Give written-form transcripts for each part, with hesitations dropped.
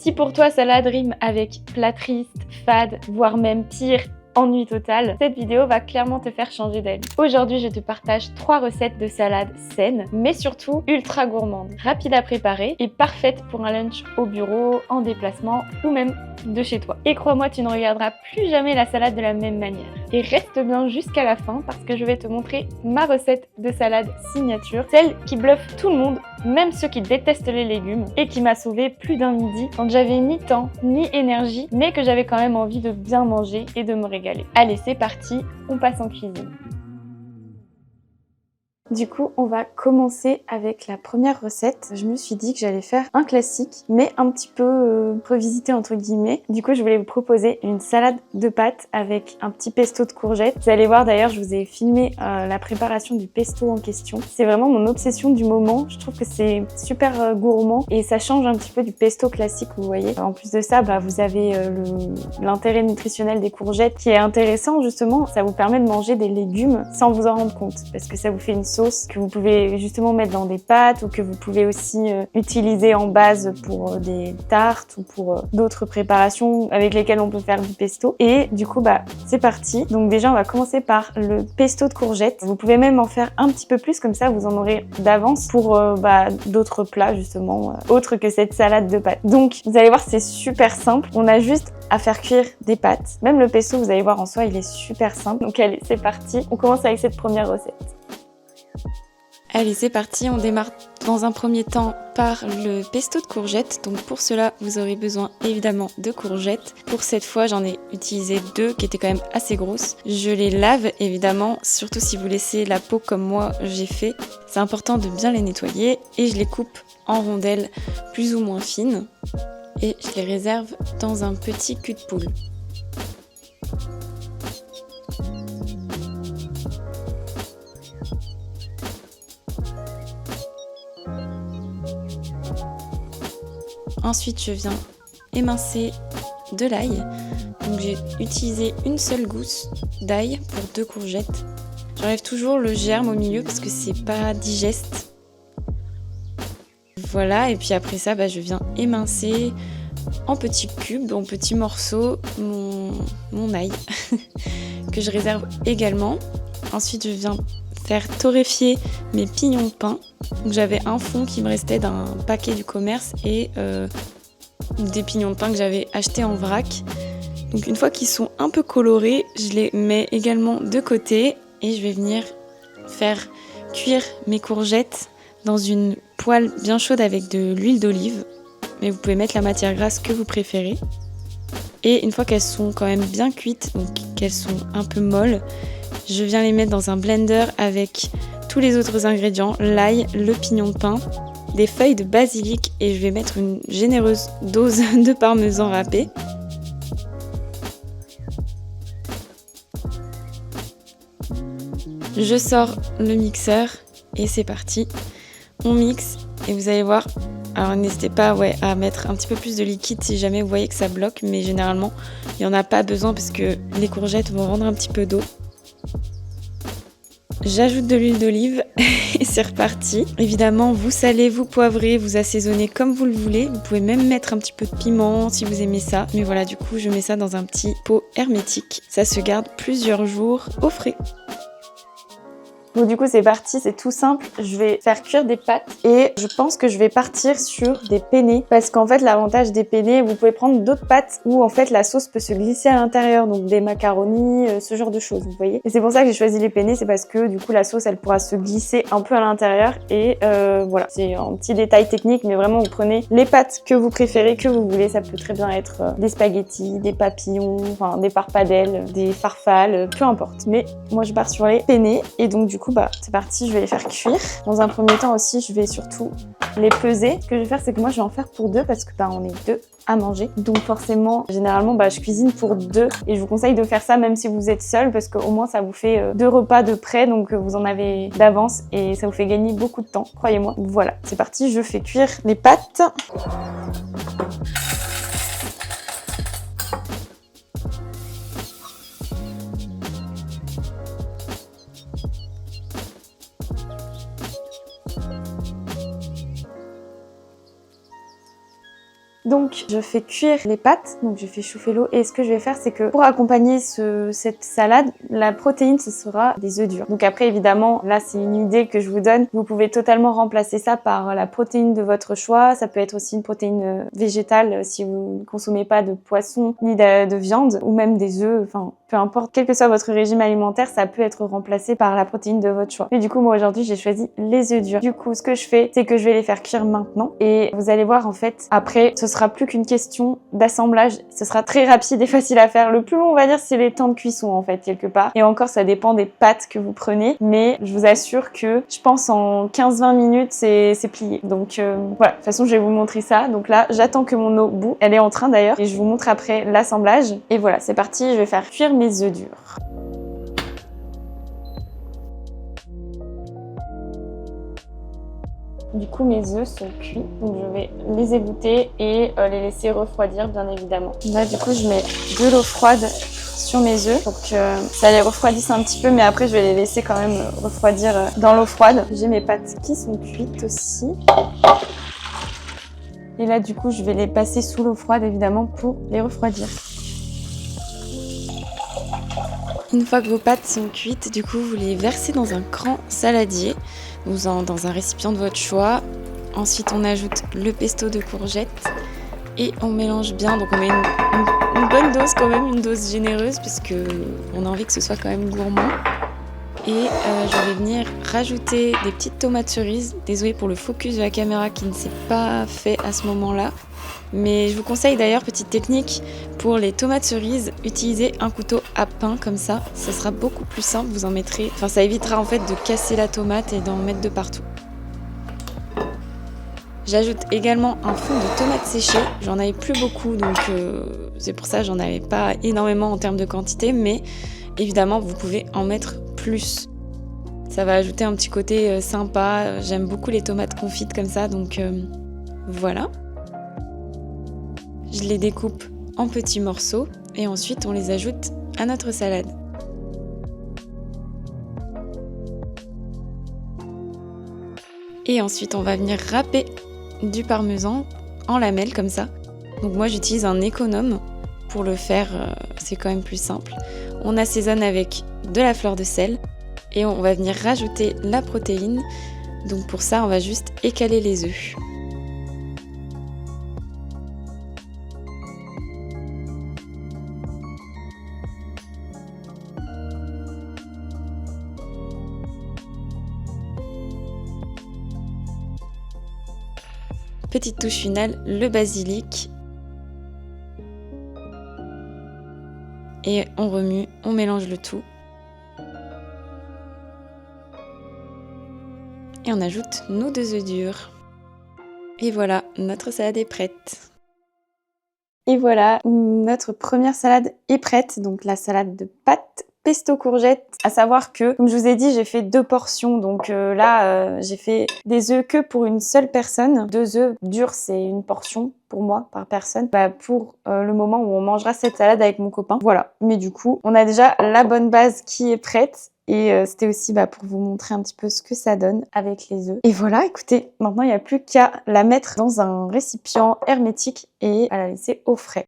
Si pour toi salade rime avec plat triste, fade, voire même pire, ennui total, cette vidéo va clairement te faire changer d'avis. Aujourd'hui, je te partage 3 recettes de salade saines, mais surtout ultra gourmandes, rapides à préparer et parfaites pour un lunch au bureau, en déplacement ou même de chez toi. Et crois-moi, tu ne regarderas plus jamais la salade de la même manière. Et reste bien jusqu'à la fin parce que je vais te montrer ma recette de salade signature, celle qui bluffe tout le monde, même ceux qui détestent les légumes, et qui m'a sauvé plus d'un midi quand j'avais ni temps ni énergie, mais que j'avais quand même envie de bien manger et de me régaler. Allez, c'est parti, on passe en cuisine. Du coup, on va commencer avec la première recette. Je me suis dit que j'allais faire un classique, mais un petit peu revisité entre guillemets. Du coup, je voulais vous proposer une salade de pâtes avec un petit pesto de courgettes. Vous allez voir d'ailleurs, je vous ai filmé la préparation du pesto en question. C'est vraiment mon obsession du moment. Je trouve que c'est super gourmand et ça change un petit peu du pesto classique, vous voyez. En plus de ça, vous avez l'intérêt nutritionnel des courgettes qui est intéressant justement. Ça vous permet de manger des légumes sans vous en rendre compte parce que ça vous fait une sauce que vous pouvez justement mettre dans des pâtes ou que vous pouvez aussi utiliser en base pour des tartes ou pour d'autres préparations avec lesquelles on peut faire du pesto. Et du coup, c'est parti. Donc déjà, on va commencer par le pesto de courgettes. Vous pouvez même en faire un petit peu plus, comme ça vous en aurez d'avance pour d'autres plats justement, autres que cette salade de pâtes. Donc vous allez voir, c'est super simple. On a juste à faire cuire des pâtes. Même le pesto, vous allez voir en soi, il est super simple. Donc allez, c'est parti. On commence avec cette première recette. Allez, c'est parti, on démarre dans un premier temps par le pesto de courgettes. Donc pour cela, vous aurez besoin évidemment de courgettes. Pour cette fois, j'en ai utilisé 2 qui étaient quand même assez grosses. Je les lave évidemment, surtout si vous laissez la peau comme moi j'ai fait. C'est important de bien les nettoyer et je les coupe en rondelles plus ou moins fines. Et je les réserve dans un petit cul de poule. Ensuite, je viens émincer de l'ail. Donc j'ai utilisé une seule gousse d'ail pour 2 courgettes. J'enlève toujours le germe au milieu parce que c'est pas digeste. Voilà, et puis après ça, je viens émincer en petits cubes, en petits morceaux, mon ail que je réserve également. Ensuite, je viens faire torréfier mes pignons de pain. Donc j'avais un fond qui me restait d'un paquet du commerce et des pignons de pain que j'avais achetés en vrac. Donc une fois qu'ils sont un peu colorés, je les mets également de côté et je vais venir faire cuire mes courgettes dans une poêle bien chaude avec de l'huile d'olive. Mais vous pouvez mettre la matière grasse que vous préférez. Et une fois qu'elles sont quand même bien cuites, donc qu'elles sont un peu molles, je viens les mettre dans un blender avec tous les autres ingrédients, l'ail, le pignon de pain, des feuilles de basilic et je vais mettre une généreuse dose de parmesan râpé. Je sors le mixeur et c'est parti. On mixe et vous allez voir, alors n'hésitez pas à mettre un petit peu plus de liquide si jamais vous voyez que ça bloque, mais généralement il n'y en a pas besoin parce que les courgettes vont rendre un petit peu d'eau. J'ajoute de l'huile d'olive et c'est reparti. Évidemment, vous salez, vous poivrez, vous assaisonnez comme vous le voulez. Vous pouvez même mettre un petit peu de piment si vous aimez ça. Mais voilà, du coup, je mets ça dans un petit pot hermétique. Ça se garde plusieurs jours au frais. Donc du coup c'est parti, c'est tout simple, je vais faire cuire des pâtes et je pense que je vais partir sur des penne parce qu'en fait l'avantage des penne, vous pouvez prendre d'autres pâtes où en fait la sauce peut se glisser à l'intérieur, donc des macaronis, ce genre de choses, vous voyez. Et c'est pour ça que j'ai choisi les penne, c'est parce que du coup la sauce elle pourra se glisser un peu à l'intérieur et voilà, c'est un petit détail technique mais vraiment vous prenez les pâtes que vous préférez, que vous voulez, ça peut très bien être des spaghettis, des papillons, enfin des parpadelles, des farfales, peu importe. Mais moi je pars sur les penne et donc du coup c'est parti, je vais les faire cuire. Dans un premier temps aussi, je vais surtout les peser. Ce que je vais faire, c'est que moi, je vais en faire pour 2 parce que on est 2 à manger. Donc forcément, généralement, je cuisine pour 2 et je vous conseille de faire ça même si vous êtes seul parce qu'au moins, ça vous fait 2 repas de près, donc vous en avez d'avance et ça vous fait gagner beaucoup de temps, croyez-moi. Voilà, c'est parti, je fais cuire les pâtes. Donc je fais cuire les pâtes, donc je fais chauffer l'eau et ce que je vais faire c'est que pour accompagner cette salade, la protéine ce sera des œufs durs. Donc après évidemment là c'est une idée que je vous donne, vous pouvez totalement remplacer ça par la protéine de votre choix, ça peut être aussi une protéine végétale si vous ne consommez pas de poisson ni de viande ou même des œufs, enfin peu importe, quel que soit votre régime alimentaire, ça peut être remplacé par la protéine de votre choix. Mais du coup moi aujourd'hui j'ai choisi les œufs durs. Du coup ce que je fais c'est que je vais les faire cuire maintenant et vous allez voir en fait après ce sera plus qu'une question d'assemblage, ce sera très rapide et facile à faire. Le plus long on va dire c'est les temps de cuisson en fait quelque part et encore ça dépend des pâtes que vous prenez mais je vous assure que je pense en 15-20 minutes c'est plié. Donc voilà, de toute façon je vais vous montrer ça. Donc là j'attends que mon eau bout, elle est en train d'ailleurs et je vous montre après l'assemblage et voilà c'est parti, je vais faire cuire mes œufs durs. Du coup mes œufs sont cuits, donc je vais les égoutter et les laisser refroidir bien évidemment. Là du coup je mets de l'eau froide sur mes œufs pour que ça les refroidisse un petit peu mais après je vais les laisser quand même refroidir dans l'eau froide. J'ai mes pâtes qui sont cuites aussi. Et là du coup je vais les passer sous l'eau froide évidemment pour les refroidir. Une fois que vos pâtes sont cuites, du coup vous les versez dans un grand saladier ou dans un récipient de votre choix. Ensuite on ajoute le pesto de courgettes et on mélange bien. Donc on met une bonne dose quand même, une dose généreuse puisque on a envie que ce soit quand même gourmand. Et je vais venir rajouter des petites tomates cerises. Désolée pour le focus de la caméra qui ne s'est pas fait à ce moment-là. Mais je vous conseille d'ailleurs, petite technique, pour les tomates cerises, utilisez un couteau à pain comme ça sera beaucoup plus simple, vous en mettrez, enfin ça évitera en fait de casser la tomate et d'en mettre de partout. J'ajoute également un fond de tomates séchées, j'en avais plus beaucoup donc c'est pour ça j'en avais pas énormément en termes de quantité, mais évidemment vous pouvez en mettre plus. Ça va ajouter un petit côté sympa, j'aime beaucoup les tomates confites comme ça donc voilà. Je les découpe en petits morceaux et ensuite on les ajoute à notre salade. Et ensuite on va venir râper du parmesan en lamelles comme ça. Donc moi j'utilise un économe pour le faire, c'est quand même plus simple. On assaisonne avec de la fleur de sel et on va venir rajouter la protéine. Donc pour ça on va juste écaler les œufs. Petite touche finale, le basilic. Et on remue, on mélange le tout. Et on ajoute nos 2 œufs durs. Et voilà, notre salade est prête. Et voilà, notre première salade est prête. Donc la salade de pâtes pesto courgette. À savoir que, comme je vous ai dit, j'ai fait 2 portions. Donc là, j'ai fait des œufs que pour une seule personne. 2 œufs durs, c'est une portion pour moi, par personne. Pour le moment où on mangera cette salade avec mon copain. Voilà. Mais du coup, on a déjà la bonne base qui est prête. Et c'était aussi pour vous montrer un petit peu ce que ça donne avec les œufs. Et voilà, écoutez, maintenant il n'y a plus qu'à la mettre dans un récipient hermétique et à la laisser au frais.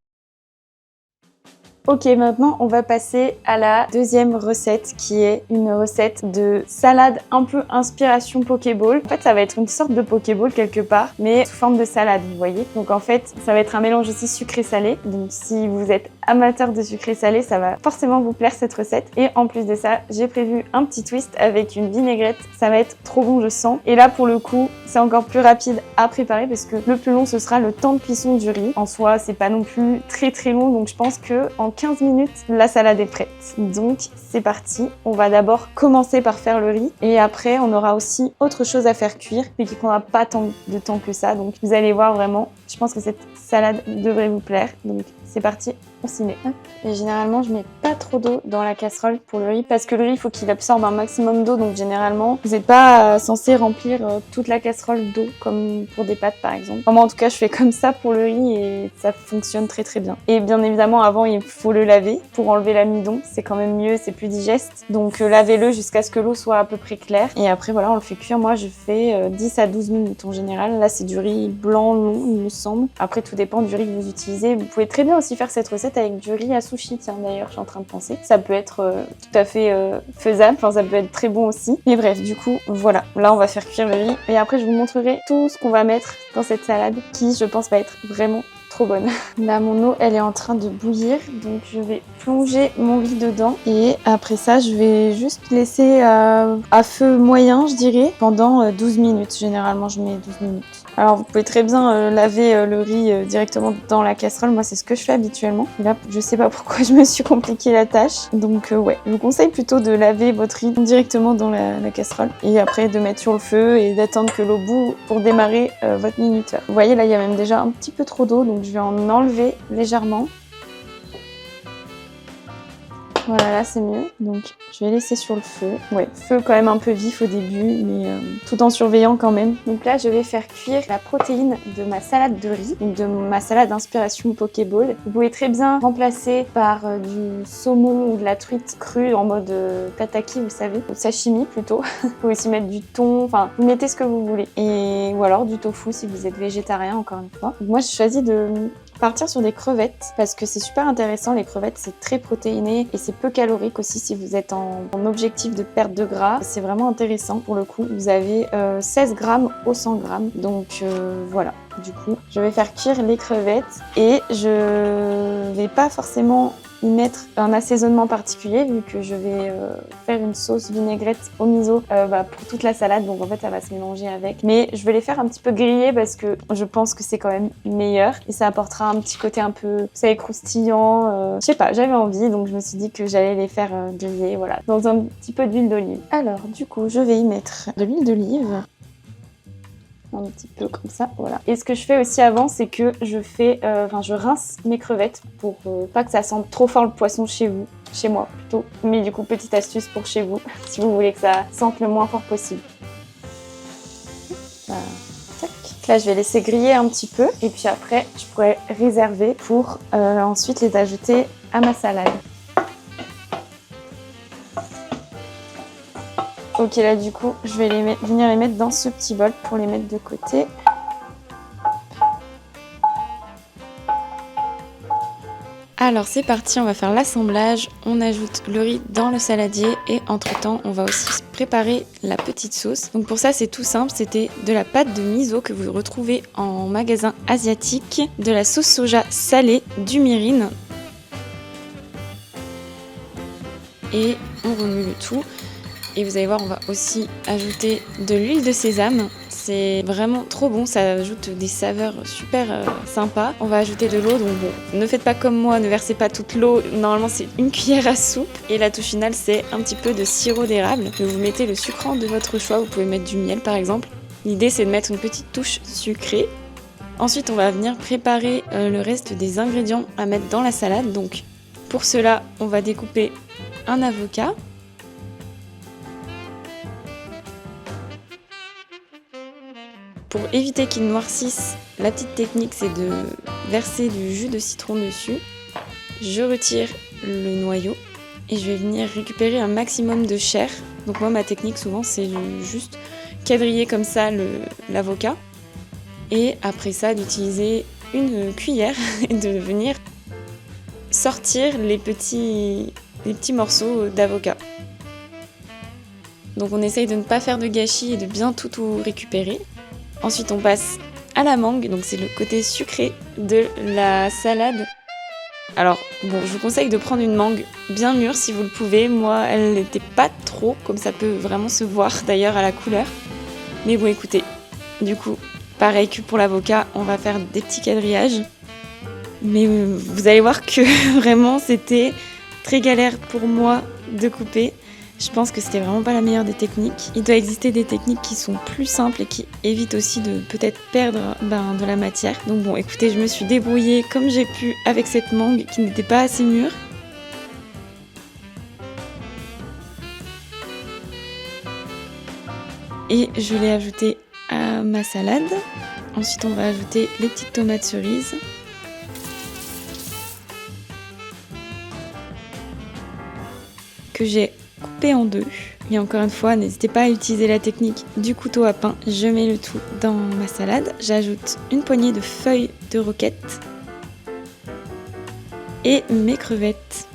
Ok, maintenant on va passer à la deuxième recette qui est une recette de salade un peu inspiration Pokéball. En fait, ça va être une sorte de Pokéball quelque part, mais sous forme de salade, vous voyez. Donc en fait, ça va être un mélange aussi sucré-salé. Donc si vous êtes amateur de sucré-salé, ça va forcément vous plaire cette recette. Et en plus de ça, j'ai prévu un petit twist avec une vinaigrette. Ça va être trop bon, je sens. Et là, pour le coup, c'est encore plus rapide à préparer parce que le plus long, ce sera le temps de cuisson du riz. En soi, c'est pas non plus très long, donc je pense que en 15 minutes, la salade est prête. Donc c'est parti, on va d'abord commencer par faire le riz et après on aura aussi autre chose à faire cuire mais qui prendra pas tant de temps que ça. Donc vous allez voir vraiment, je pense que cette salade devrait vous plaire. Donc c'est parti, on s'y met. Et généralement je mets pas trop d'eau dans la casserole pour le riz parce que le riz il faut qu'il absorbe un maximum d'eau, donc généralement vous n'êtes pas censé remplir toute la casserole d'eau comme pour des pâtes par exemple. Enfin, moi en tout cas je fais comme ça pour le riz et ça fonctionne très bien. Et bien évidemment avant il faut le laver pour enlever l'amidon, c'est quand même mieux, c'est plus digeste. Donc lavez-le jusqu'à ce que l'eau soit à peu près claire et après voilà on le fait cuire. Moi je fais 10 à 12 minutes en général. Là c'est du riz blanc long il me ensemble. Après, tout dépend du riz que vous utilisez. Vous pouvez très bien aussi faire cette recette avec du riz à sushi, tiens d'ailleurs, je suis en train de penser. Ça peut être tout à fait faisable, enfin ça peut être très bon aussi. Mais bref, du coup, voilà. Là, on va faire cuire le riz et après, je vous montrerai tout ce qu'on va mettre dans cette salade qui, je pense, va être vraiment trop bonne. Là, mon eau, elle est en train de bouillir, donc je vais plonger mon riz dedans et après ça, je vais juste laisser à feu moyen, je dirais, pendant 12 minutes. Généralement, je mets 12 minutes. Alors, vous pouvez très bien laver le riz directement dans la casserole. Moi, c'est ce que je fais habituellement. Et là, je sais pas pourquoi je me suis compliqué la tâche. Donc, ouais, je vous conseille plutôt de laver votre riz directement dans la casserole et après de mettre sur le feu et d'attendre que l'eau bout pour démarrer votre minuteur. Vous voyez, là, il y a même déjà un petit peu trop d'eau, donc je vais en enlever légèrement. Voilà, là c'est mieux. Donc je vais laisser sur le feu. Ouais, feu quand même un peu vif au début, mais tout en surveillant quand même. Donc là, je vais faire cuire la protéine de ma salade de riz, donc de ma salade d'inspiration Pokéball. Vous pouvez très bien remplacer par du saumon ou de la truite crue en mode tataki, vous savez, ou sashimi plutôt. Vous pouvez aussi mettre du thon, enfin, vous mettez ce que vous voulez. Ou alors du tofu si vous êtes végétarien, encore une fois. Donc moi, je choisis de partir sur des crevettes parce que c'est super intéressant. Les crevettes, c'est très protéiné et c'est peu calorique aussi si vous êtes en objectif de perte de gras. C'est vraiment intéressant pour le coup. Vous avez 16 grammes au 100 grammes. Donc voilà. Du coup, je vais faire cuire les crevettes et je vais pas forcément y mettre un assaisonnement particulier vu que je vais faire une sauce vinaigrette au miso pour toute la salade, donc en fait ça va se mélanger avec. Mais je vais les faire un petit peu griller parce que je pense que c'est quand même meilleur et ça apportera un petit côté un peu, vous savez, croustillant. Je sais pas, j'avais envie donc je me suis dit que j'allais les faire griller, voilà, dans un petit peu d'huile d'olive. Alors du coup, je vais y mettre de l'huile d'olive. Un petit peu comme ça, voilà. Et ce que je fais aussi avant, c'est que je rince mes crevettes pour pas que ça sente trop fort le poisson chez vous, chez moi plutôt. Mais du coup, petite astuce pour chez vous, si vous voulez que ça sente le moins fort possible. Tac. Là, je vais laisser griller un petit peu et puis après, je pourrais réserver pour ensuite les ajouter à ma salade. Ok, là du coup, je vais venir les mettre dans ce petit bol pour les mettre de côté. Alors c'est parti, on va faire l'assemblage. On ajoute le riz dans le saladier et entre-temps, on va aussi préparer la petite sauce. Donc pour ça, c'est tout simple, c'était de la pâte de miso que vous retrouvez en magasin asiatique, de la sauce soja salée, du mirin. Et on remue le tout. Et vous allez voir, on va aussi ajouter de l'huile de sésame. C'est vraiment trop bon, ça ajoute des saveurs super sympas. On va ajouter de l'eau, donc bon, ne faites pas comme moi, ne versez pas toute l'eau. Normalement, c'est une cuillère à soupe. Et la touche finale, c'est un petit peu de sirop d'érable. Vous mettez le sucrant de votre choix, vous pouvez mettre du miel par exemple. L'idée, c'est de mettre une petite touche sucrée. Ensuite, on va venir préparer le reste des ingrédients à mettre dans la salade. Donc, pour cela, on va découper un avocat. Pour éviter qu'il noircisse, la petite technique c'est de verser du jus de citron dessus. Je retire le noyau et je vais venir récupérer un maximum de chair. Donc moi ma technique souvent c'est juste quadriller comme ça l'avocat. Et après ça d'utiliser une cuillère et de venir sortir les petits morceaux d'avocat. Donc on essaye de ne pas faire de gâchis et de bien tout récupérer. Ensuite, on passe à la mangue, donc c'est le côté sucré de la salade. Alors, bon, je vous conseille de prendre une mangue bien mûre si vous le pouvez. Moi, elle n'était pas trop, comme ça peut vraiment se voir d'ailleurs à la couleur. Mais bon, écoutez, du coup, pareil que pour l'avocat, on va faire des petits quadrillages. Mais vous allez voir que vraiment, c'était très galère pour moi de couper. Je pense que c'était vraiment pas la meilleure des techniques. Il doit exister des techniques qui sont plus simples et qui évitent aussi de peut-être perdre de la matière. Donc bon, écoutez, je me suis débrouillée comme j'ai pu avec cette mangue qui n'était pas assez mûre. Et je l'ai ajoutée à ma salade. Ensuite, on va ajouter les petites tomates cerises. Que j'ai coupé en deux. Et encore une fois, n'hésitez pas à utiliser la technique du couteau à pain. Je mets le tout dans ma salade. J'ajoute une poignée de feuilles de roquette et mes crevettes.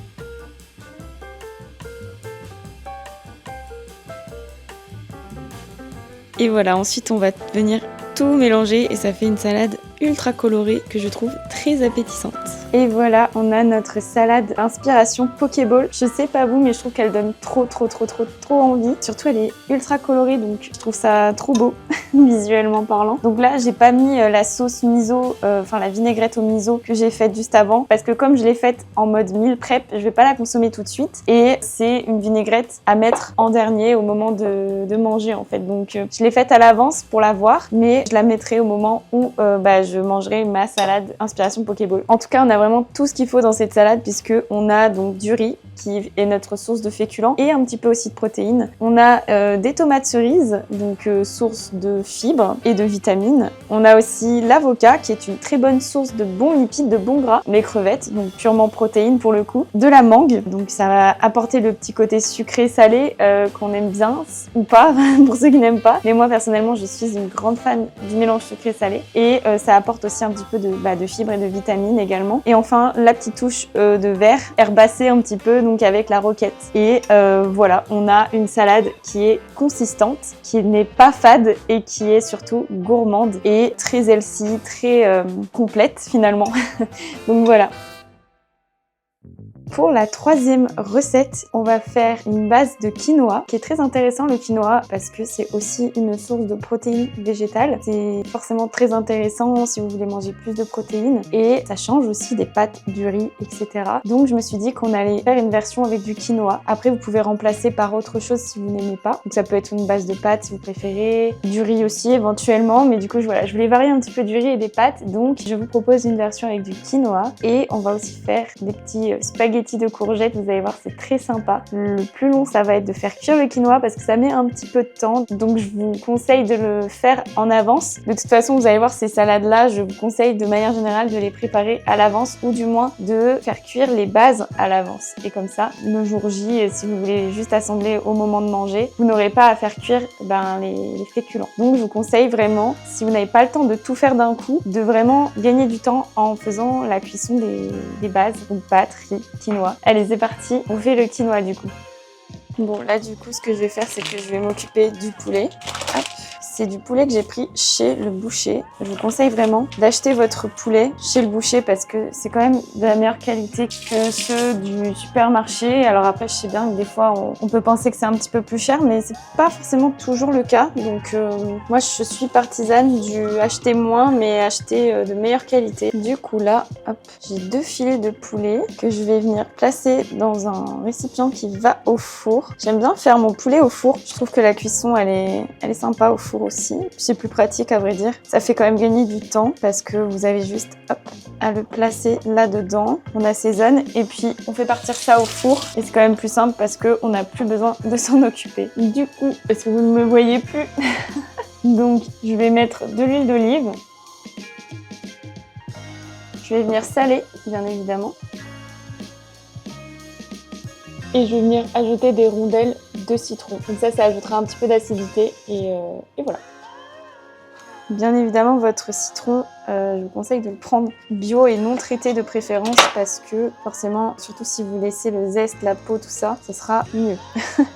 Et voilà, ensuite on va venir tout mélanger et ça fait une salade ultra colorée que je trouve très appétissante. Et voilà, on a notre salade inspiration Pokéball. Je sais pas vous, mais je trouve qu'elle donne trop envie. Surtout, elle est ultra colorée, donc je trouve ça trop beau, visuellement parlant. Donc là, j'ai pas mis la sauce miso, enfin la vinaigrette au miso que j'ai faite juste avant, parce que comme je l'ai faite en mode meal prep, je vais pas la consommer tout de suite. Et c'est une vinaigrette à mettre en dernier au moment de manger en fait. Donc je l'ai faite à l'avance pour la voir, mais je la mettrai au moment où je mangerai ma salade inspiration Pokéball. En tout cas, on a vraiment tout ce qu'il faut dans cette salade puisque on a donc du riz qui est notre source de féculents et un petit peu aussi de protéines. On a des tomates cerises, donc source de fibres et de vitamines. On a aussi l'avocat qui est une très bonne source de bons lipides, de bons gras. Les crevettes, donc purement protéines pour le coup. De la mangue, donc ça va apporter le petit côté sucré-salé qu'on aime bien ou pas, pour ceux qui n'aiment pas. Mais moi personnellement, je suis une grande fan du mélange sucré-salé et ça apporte aussi un petit peu de fibres et de vitamines également. Et enfin, la petite touche de vert herbacé un petit peu, donc avec la roquette. Et voilà, on a une salade qui est consistante, qui n'est pas fade et qui est surtout gourmande et très healthy, très complète finalement. Donc voilà. Pour la troisième recette, on va faire une base de quinoa, qui est très intéressant le quinoa parce que c'est aussi une source de protéines végétales. C'est forcément très intéressant si vous voulez manger plus de protéines et ça change aussi des pâtes, du riz, etc. Donc je me suis dit qu'on allait faire une version avec du quinoa. Après vous pouvez remplacer par autre chose si vous n'aimez pas. Donc ça peut être une base de pâtes si vous préférez, du riz aussi éventuellement, mais du coup voilà, je voulais varier un petit peu du riz et des pâtes, donc je vous propose une version avec du quinoa et on va aussi faire des petits spaghettis de courgettes, vous allez voir c'est très sympa. Le plus long ça va être de faire cuire le quinoa parce que ça met un petit peu de temps, donc je vous conseille de le faire en avance. De toute façon vous allez voir ces salades là, je vous conseille de manière générale de les préparer à l'avance ou du moins de faire cuire les bases à l'avance. Et comme ça, le jour J, si vous voulez juste assembler au moment de manger, vous n'aurez pas à faire cuire les féculents. Donc je vous conseille vraiment, si vous n'avez pas le temps de tout faire d'un coup, de vraiment gagner du temps en faisant la cuisson des bases, donc pâtes, riz, quinoa. Allez, c'est parti, on fait le quinoa du coup. Bon, là du coup, ce que je vais faire, c'est que je vais m'occuper du poulet. Hop. C'est du poulet que j'ai pris chez le boucher. Je vous conseille vraiment d'acheter votre poulet chez le boucher parce que c'est quand même de la meilleure qualité que ceux du supermarché. Alors après, je sais bien que des fois, on peut penser que c'est un petit peu plus cher, mais c'est pas forcément toujours le cas. Donc moi, je suis partisane du acheter moins, mais acheter de meilleure qualité. Du coup là, hop, j'ai 2 filets de poulet que je vais venir placer dans un récipient qui va au four. J'aime bien faire mon poulet au four. Je trouve que la cuisson, elle est sympa au four aussi. C'est plus pratique à vrai dire. Ça fait quand même gagner du temps parce que vous avez juste hop, à le placer là-dedans. On assaisonne et puis on fait partir ça au four. Et c'est quand même plus simple parce qu'on n'a plus besoin de s'en occuper. Du coup, parce que vous ne me voyez plus, donc je vais mettre de l'huile d'olive. Je vais venir saler, bien évidemment. Et je vais venir ajouter des rondelles de citron. Donc ça ajoutera un petit peu d'acidité et voilà. Bien évidemment, votre citron, je vous conseille de le prendre bio et non traité de préférence parce que forcément, surtout si vous laissez le zeste, la peau, tout ça, ce sera mieux.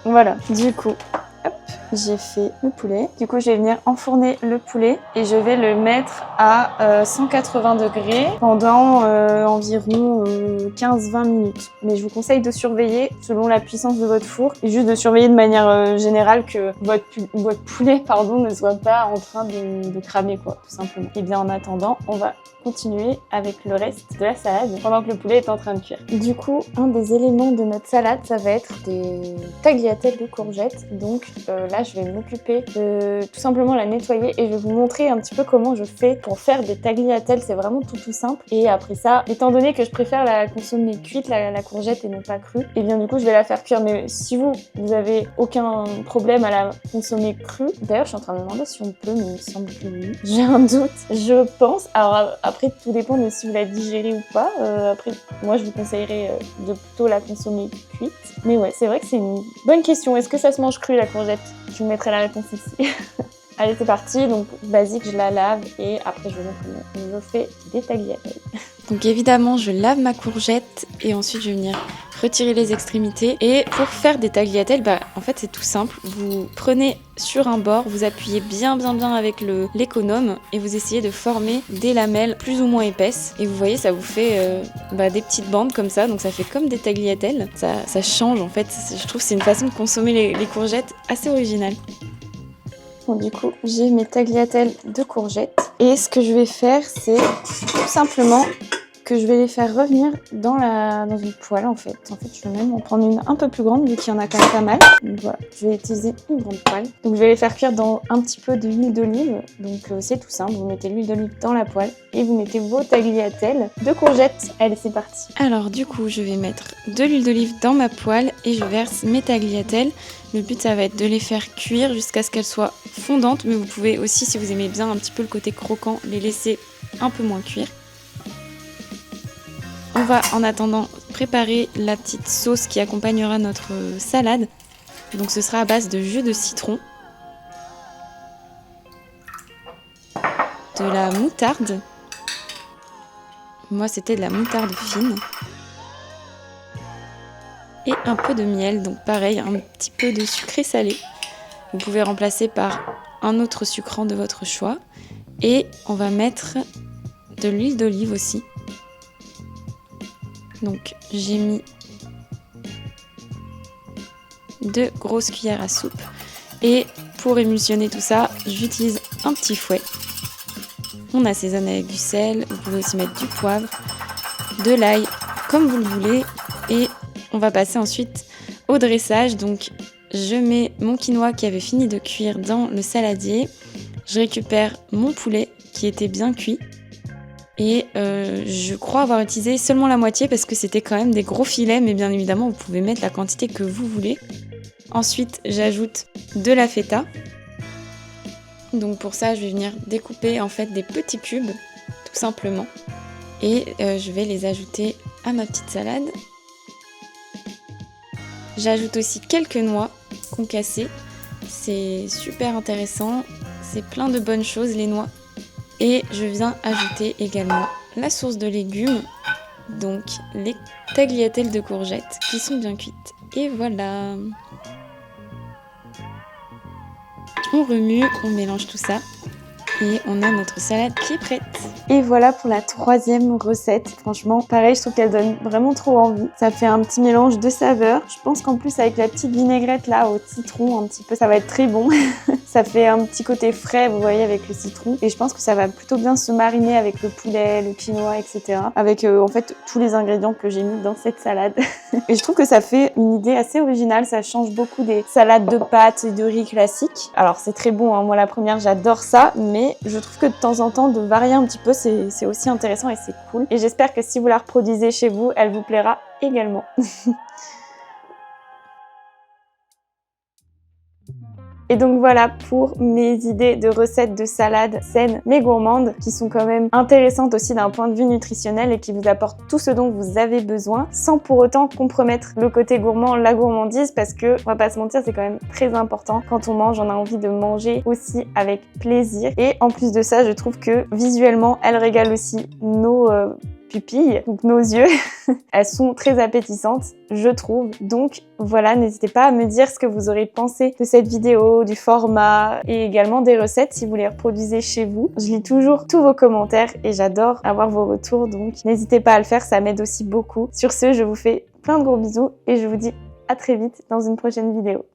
Voilà, du coup, hop, j'ai fait le poulet. Du coup, je vais venir enfourner le poulet et je vais le mettre à 180 degrés pendant environ 15-20 minutes. Mais je vous conseille de surveiller selon la puissance de votre four et juste de surveiller de manière générale que votre poulet ne soit pas en train de cramer quoi, tout simplement. Et bien en attendant, on va continuer avec le reste de la salade pendant que le poulet est en train de cuire. Du coup, un des éléments de notre salade, ça va être des tagliatelles de courgettes. Donc là je vais m'occuper de tout simplement la nettoyer et je vais vous montrer un petit peu comment je fais pour faire des tagliatelles. C'est vraiment tout simple. Et après ça, étant donné que je préfère la consommer cuite, la courgette, et non pas crue, et bien du coup je vais la faire cuire. Mais si vous avez aucun problème à la consommer crue, d'ailleurs je suis en train de me demander si on peut, mais il me semble que oui. J'ai un doute, je pense. Alors après tout dépend de si vous la digérez ou pas. Après moi je vous conseillerais de plutôt la consommer cuite. Mais ouais, c'est vrai que c'est une bonne question. Est-ce que ça se mange cru la courgette? Je vous mettrai la réponse ici. Allez, c'est parti. Donc basique, je la lave et après je vous montre comment je fais des tagliatelles. Donc évidemment, je lave ma courgette et ensuite je vais venir retirer les extrémités. Et pour faire des tagliatelles, en fait c'est tout simple. Vous prenez sur un bord, vous appuyez bien avec l'économe et vous essayez de former des lamelles plus ou moins épaisses. Et vous voyez, ça vous fait des petites bandes comme ça, donc ça fait comme des tagliatelles. Ça change en fait, je trouve que c'est une façon de consommer les courgettes assez originale. Bon, du coup, j'ai mes tagliatelles de courgettes. Et ce que je vais faire, c'est tout simplement que je vais les faire revenir dans une poêle en fait. En fait, je vais même en prendre une un peu plus grande vu qu'il y en a quand même pas mal. Donc voilà, je vais utiliser une grande poêle. Donc je vais les faire cuire dans un petit peu d'huile d'olive. Donc c'est tout simple, vous mettez l'huile d'olive dans la poêle et vous mettez vos tagliatelles de courgettes. Allez, c'est parti. Alors du coup, je vais mettre de l'huile d'olive dans ma poêle et je verse mes tagliatelles. Le but, ça va être de les faire cuire jusqu'à ce qu'elles soient fondantes, mais vous pouvez aussi, si vous aimez bien un petit peu le côté croquant, les laisser un peu moins cuire. On va en attendant préparer la petite sauce qui accompagnera notre salade. Donc ce sera à base de jus de citron, de la moutarde. Moi, c'était de la moutarde fine. Et un peu de miel, donc pareil, un petit peu de sucré salé. Vous pouvez remplacer par un autre sucrant de votre choix. Et on va mettre de l'huile d'olive aussi. Donc j'ai mis 2 grosses cuillères à soupe. Et pour émulsionner tout ça, j'utilise un petit fouet. On assaisonne avec du sel, vous pouvez aussi mettre du poivre, de l'ail, comme vous le voulez. Et on va passer ensuite au dressage. Donc je mets mon quinoa qui avait fini de cuire dans le saladier. Je récupère mon poulet qui était bien cuit. Et je crois avoir utilisé seulement la moitié parce que c'était quand même des gros filets. Mais bien évidemment, vous pouvez mettre la quantité que vous voulez. Ensuite, j'ajoute de la feta. Donc pour ça, je vais venir découper en fait des petits cubes, tout simplement. Et je vais les ajouter à ma petite salade. J'ajoute aussi quelques noix concassées. C'est super intéressant. C'est plein de bonnes choses, les noix. Et je viens ajouter également la sauce de légumes. Donc les tagliatelles de courgettes qui sont bien cuites. Et voilà. On remue, on mélange tout ça. Et on a notre salade qui est prête. Et voilà pour la 3e recette. Franchement, pareil, je trouve qu'elle donne vraiment trop envie. Ça fait un petit mélange de saveurs. Je pense qu'en plus, avec la petite vinaigrette là, au citron, un petit peu, ça va être très bon. Ça fait un petit côté frais, vous voyez, avec le citron. Et je pense que ça va plutôt bien se mariner avec le poulet, le quinoa, etc. Avec en fait tous les ingrédients que j'ai mis dans cette salade. Et je trouve que ça fait une idée assez originale. Ça change beaucoup des salades de pâtes et de riz classiques. Alors c'est très bon, hein. Moi la première, j'adore ça. Mais je trouve que de temps en temps, de varier un petit peu, c'est aussi intéressant et c'est cool. Et j'espère que si vous la reproduisez chez vous, elle vous plaira également. Et donc voilà pour mes idées de recettes de salades saines mais gourmandes qui sont quand même intéressantes aussi d'un point de vue nutritionnel et qui vous apportent tout ce dont vous avez besoin sans pour autant compromettre le côté gourmand, la gourmandise, parce que on va pas se mentir, c'est quand même très important. Quand on mange, on a envie de manger aussi avec plaisir. Et en plus de ça, je trouve que visuellement, elle régale aussi nos pupilles, donc nos yeux. Elles sont très appétissantes, je trouve. Donc voilà, n'hésitez pas à me dire ce que vous aurez pensé de cette vidéo, du format et également des recettes si vous les reproduisez chez vous. Je lis toujours tous vos commentaires et j'adore avoir vos retours, donc n'hésitez pas à le faire, ça m'aide aussi beaucoup. Sur ce, je vous fais plein de gros bisous et je vous dis à très vite dans une prochaine vidéo.